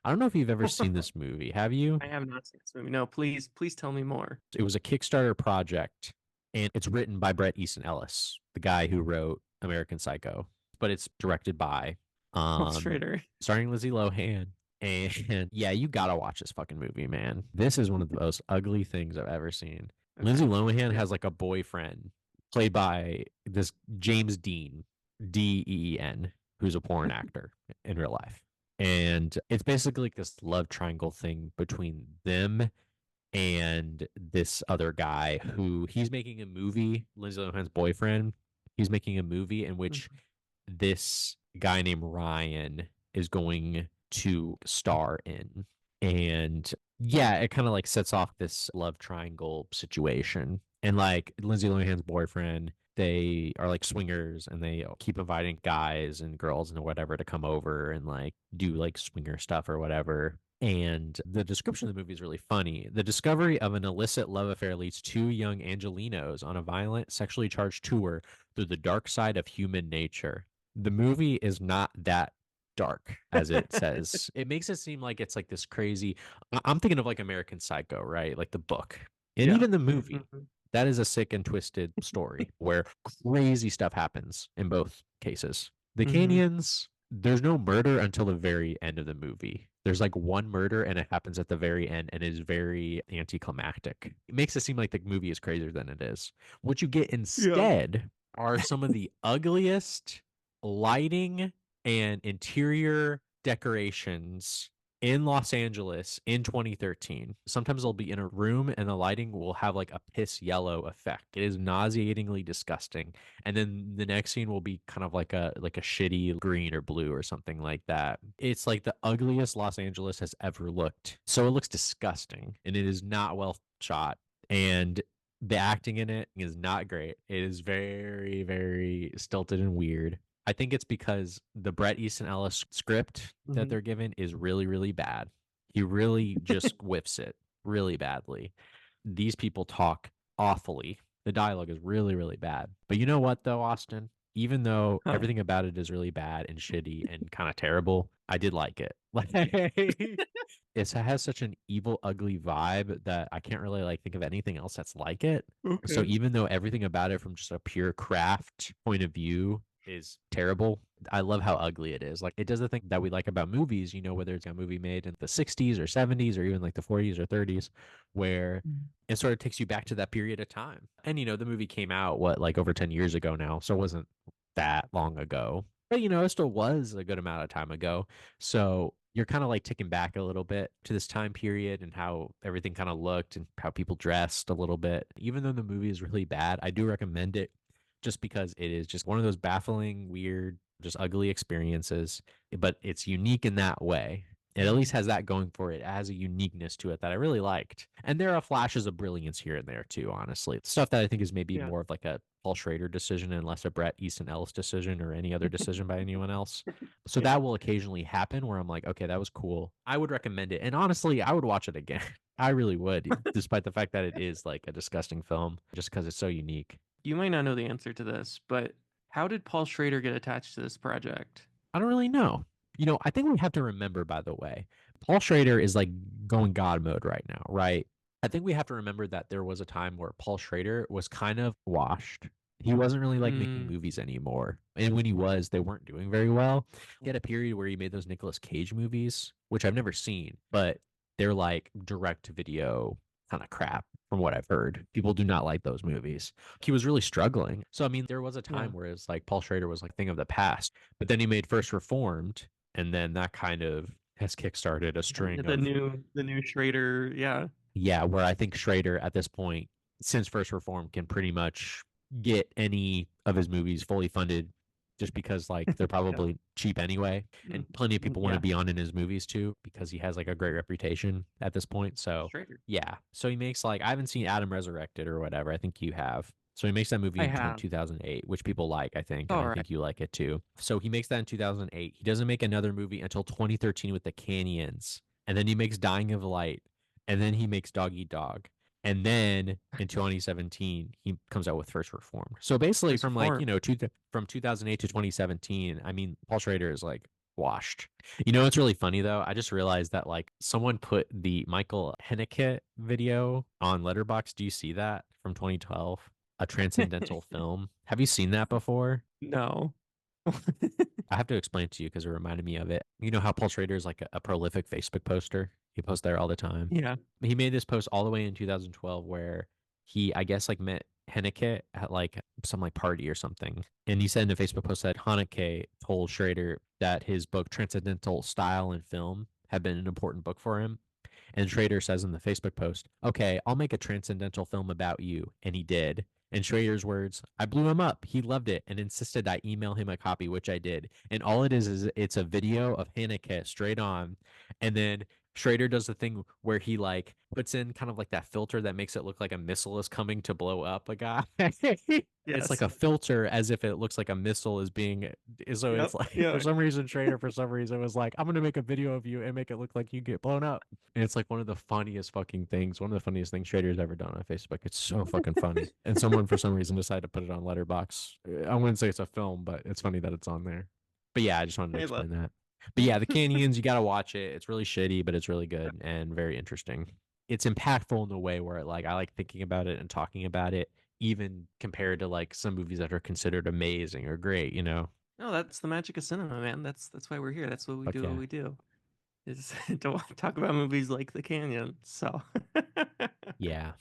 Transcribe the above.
I don't know if you've ever seen this movie. Have you? I have not seen this movie. No, please tell me more. It was a Kickstarter project, and it's written by Bret Easton Ellis, the guy who wrote American Psycho, but it's directed by, Paul um, Schrader. starring Lizzie Lohan. And yeah, you gotta watch this fucking movie, man. This is one of the most ugly things I've ever seen. Lindsay Okay. Lohan Yeah. has like a boyfriend played by this James Dean, Deen, who's a porn actor in real life. And it's basically like this love triangle thing between them and this other guy who he's making a movie, Lindsay Lohan's boyfriend. He's making a movie in which Mhm. this guy named Ryan is going to star in. And yeah, it kind of like sets off this love triangle situation. And like Lindsay Lohan's boyfriend, they are like swingers and they keep inviting guys and girls and whatever to come over and like do like swinger stuff or whatever. And the description of the movie is really funny. The discovery of an illicit love affair leads two young Angelinos on a violent, sexually charged tour through the dark side of human nature. The movie is not that dark as it says. It makes it seem like it's like this crazy. I'm thinking of like American Psycho, right? Like the book and Yeah. even the movie. Mhm. That is a sick and twisted story where crazy stuff happens in both cases. The Mhm. Canyons, there's no murder until the very end of the movie. There's like one murder and it happens at the very end and is very anticlimactic. It makes it seem like the movie is crazier than it is. What you get Yeah. instead are some of the ugliest lighting and interior decorations in Los Angeles in 2013. Sometimes they'll be in a room and the lighting will have like a piss yellow effect. It is nauseatingly disgusting. And then the next scene will be kind of like a shitty green or blue or something like that. It's like the ugliest Los Angeles has ever looked. So it looks disgusting and it is not well shot. And the acting in it is not great. It is very, very stilted and weird. I think it's because the Bret Easton Ellis script that Mhm. they're given is really, really bad. He really just whiffs it really badly. These people talk awfully. The dialogue is really, really bad. But you know what, though, Austin? Even though Huh. everything about it is really bad and shitty and kind of terrible, I did like it. Like it has such an evil, ugly vibe that I can't really like think of anything else that's like it. So Okay. even though everything about it from just a pure craft point of view is terrible, I love how ugly it is. Like it does the thing that we like about movies, whether it's a movie made in the 60s or 70s or even like the 40s or 30s, where Mm. it sort of takes you back to that period of time. And the movie came out like over 10 years ago now, so it wasn't that long ago. But it still was a good amount of time ago. So you're kind of like ticking back a little bit to this time period and how everything kind of looked and how people dressed a little bit. Even though the movie is really bad, I do recommend it just because it is just one of those baffling, weird, just ugly experiences, but it's unique in that way. It at least has that going for it. It has a uniqueness to it that I really liked. And there are flashes of brilliance here and there too, honestly. Stuff that I think is maybe Yeah. more of like a Paul Schrader decision and less a Bret Easton Ellis decision or any other decision by anyone else. So Yeah. that will occasionally happen where I'm like, okay, that was cool. I would recommend it. And honestly, I would watch it again. I really would, despite the fact that it is like a disgusting film, just because it's so unique. You might not know the answer to this, but how did Paul Schrader get attached to this project? I don't really know. I think we have to remember, by the way, Paul Schrader is like going God mode right now, right? I think we have to remember that there was a time where Paul Schrader was kind of washed. He wasn't really like making Mm, movies anymore. And when he was, they weren't doing very well. He had a period where he made those Nicolas Cage movies, which I've never seen, but they're like direct to video kind of crap from what I've heard. People do not like those movies. He was really struggling. So, I mean, there was a time yeah. where it's like Paul Schrader was like thing of the past, but then he made First Reformed, and then that kind of has kickstarted a string The of, new Schrader, yeah. yeah, where I think Schrader at this point, since First Reformed, can pretty much get any of his movies fully funded just because like they're Yeah. probably cheap anyway. And plenty of people want to Yeah. be on in his movies too because he has like a great reputation at this point. So Schrader. yeah. So he makes like I haven't seen Adam Resurrected or whatever. I think you have. So he makes that movie I in have. 2008, which people like, I think, and All I right. think you like it too. So he makes that in 2008. He doesn't make another movie until 2013 with The Canyons, and then he makes Dying of Light, and then he makes Dog Eat Dog. And then in 2017, he comes out with First Reformed. So basically, First from like, Reformed. from 2008 to 2017, I mean, Paul Schrader is like washed. You know what's really funny though? I just realized that like someone put the Michael Haneke video on Letterboxd. Do you see that from 2012? A transcendental film. Have you seen that before? No. I have to explain it to you because it reminded me of it. You know how Paul Schrader is like a prolific Facebook poster? He posts there all the time. Yeah. He made this post all the way in 2012 where he, I guess, like met Haneke at like some like party or something. And he said in a Facebook post that Haneke told Schrader that his book Transcendental Style and Film had been an important book for him. And Schrader says in the Facebook post, okay, I'll make a transcendental film about you. And he did. In Schrader's words, I blew him up. He loved it and insisted I email him a copy, which I did. And all it is it's a video of Haneke straight on. And then Schrader does the thing where he like puts in kind of like that filter that makes it look like a missile is coming to blow up a guy. It's like Yes. a filter as if it looks like a missile is being so it's Yep. like for Yeah. some reason Schrader for some reason was like, I'm gonna make a video of you and make it look like you get blown up. And it's like one of the funniest fucking things, one of the funniest things Schrader's ever done on Facebook. It's so fucking funny. And someone for some reason decided to put it on Letterbox. I wouldn't say it's a film, but it's funny that it's on there. But yeah, I just wanted to I love. explain that. But yeah, the Canyons, you got to watch it. It's really shitty, but it's really good and very interesting. It's impactful in a way where like I like thinking about it and talking about it, even compared to like some movies that are considered amazing or great, you know? No, that's the magic of cinema, man. That's why we're here. That's what we Fuck do. What yeah. we do is to talk about movies like The Canyon. So Yeah.